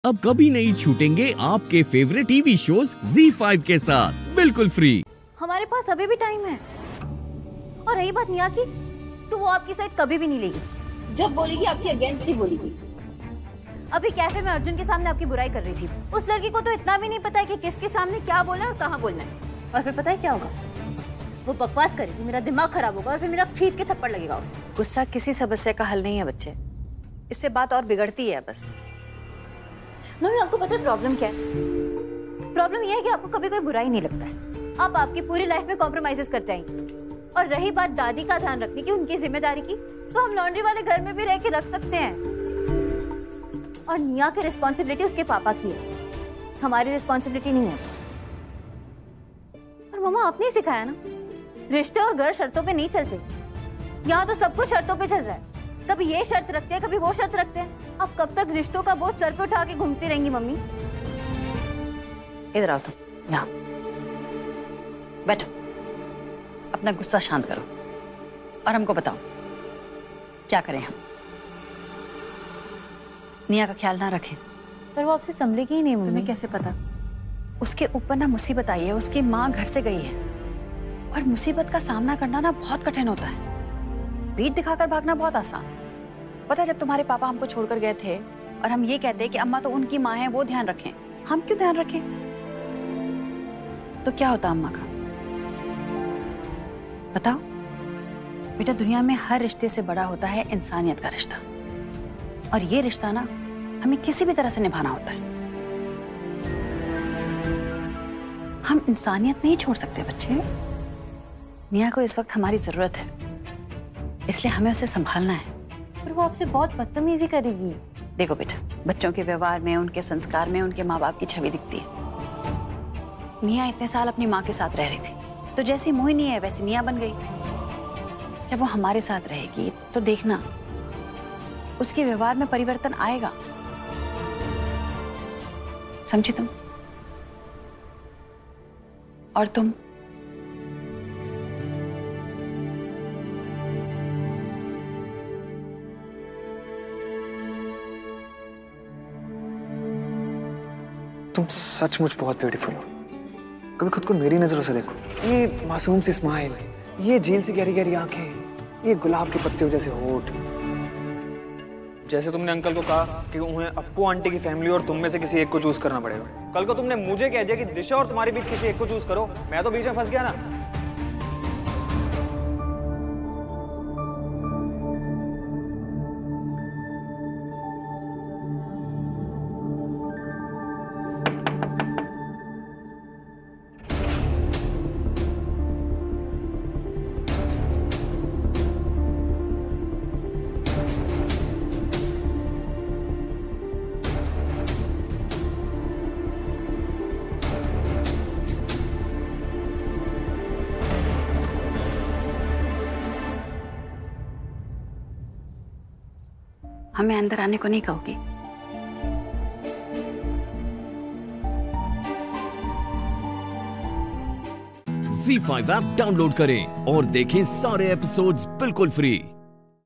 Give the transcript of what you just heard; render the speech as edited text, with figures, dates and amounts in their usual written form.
अब कभी नहीं छूटेंगे आपके फेवरेट टीवी शोज ZEE5 के साथ बिल्कुल फ्री। हमारे पास अभी भी टाइम है। और रही बात निया की, तो वो आपकी साइड कभी भी नहीं लेगी। जब बोलेगी आपके अगेंस्ट ही बोलेगी। अभी कैफे में अर्जुन के सामने आपकी बुराई कर रही थी। उस लड़की को तो इतना भी नहीं पता है कि किसके सामने क्या बोलना है और कहाँ बोलना है। और फिर पता है क्या होगा? वो बकवास करेगी, मेरा दिमाग खराब होगा और फिर मेरा खींच के थप्पड़ लगेगा उसे। गुस्सा किसी समस्या का हल नहीं है बच्चे, इससे बात और बिगड़ती है बस। मम्मी आपको पता है प्रॉब्लम क्या है? प्रॉब्लम यह है कि आपको कभी कोई बुरा ही नहीं लगता है। आप आपकी पूरी लाइफ में कॉम्प्रोमाइजेस करते आएंगे। और रही बात दादी का ध्यान रखने की, उनकी जिम्मेदारी की, तो हम लॉन्ड्री वाले घर में भी रह के रख सकते हैं। और निया की रिस्पॉन्सिबिलिटी उसके पापा की है, हमारी रिस्पॉन्सिबिलिटी नहीं है। और मम्मा आपने ही सिखाया ना, रिश्ते और घर शर्तों पे नहीं चलते। यहाँ तो सब कुछ शर्तों पे चल रहा है। कभी ये शर्त रखते हैं, कभी वो शर्त रखते हैं। आप कब तक रिश्तों का बोझ सर पे उठा के घूमती रहेंगी मम्मी? इधर आओ तुम, यहाँ बैठो, अपना गुस्सा शांत करो और हमको बताओ क्या करें हम। निया का ख्याल ना रखें। पर वो आपसे संभलेगी ही नहीं मम्मी। तुम्हें कैसे पता? उसके ऊपर ना मुसीबत आई है, उसकी माँ घर से गई है और मुसीबत का सामना करना ना बहुत कठिन होता है। पीठ दिखाकर भागना बहुत आसान। पता है जब तुम्हारे पापा हमको छोड़कर गए थे और हम ये कहते हैं कि अम्मा तो उनकी माँ है, वो ध्यान रखें, हम क्यों ध्यान रखें? तो क्या होता अम्मा का? बताओ बेटा, दुनिया में हर रिश्ते से बड़ा होता है इंसानियत का रिश्ता। और ये रिश्ता ना हमें किसी भी तरह से निभाना होता है। हम इंसानियत नहीं छोड़ सकते बच्चे। निया को इस वक्त हमारी जरूरत है, इसलिए हमें उसे संभालना है। पर वो आपसे बहुत बदतमीजी करेगी। देखो बेटा, बच्चों के व्यवहार में, उनके संस्कार में उनके माँ बाप की छवि दिखती है। निया इतने साल अपनी माँ के साथ रह रही थी, तो जैसी मोहिनी है वैसी निया बन गई। जब वो हमारे साथ रहेगी तो देखना उसके व्यवहार में परिवर्तन आएगा। समझी तुम? और तुम? तुम सचमुच बहुत ब्यूटीफुल हो। कभी खुद को मेरी नजरों से देखो। ये मासूम सी स्माइल, ये झील सी गहरी गहरी आंखें, ये गुलाब के पत्तियों जैसे होठ। जैसे तुमने अंकल को कहा कि उन्हें अप्पू आंटी की फैमिली और तुम में से किसी एक को चूज करना पड़ेगा, कल को तुमने मुझे कह दिया कि दिशा और तुम्हारे बीच किसी एक को चूज करो, मैं तो बीच में फंस गया ना। हमें अंदर आने को नहीं कहोगी? ZEE5 ऐप डाउनलोड करें और देखें सारे एपिसोड्स बिल्कुल फ्री।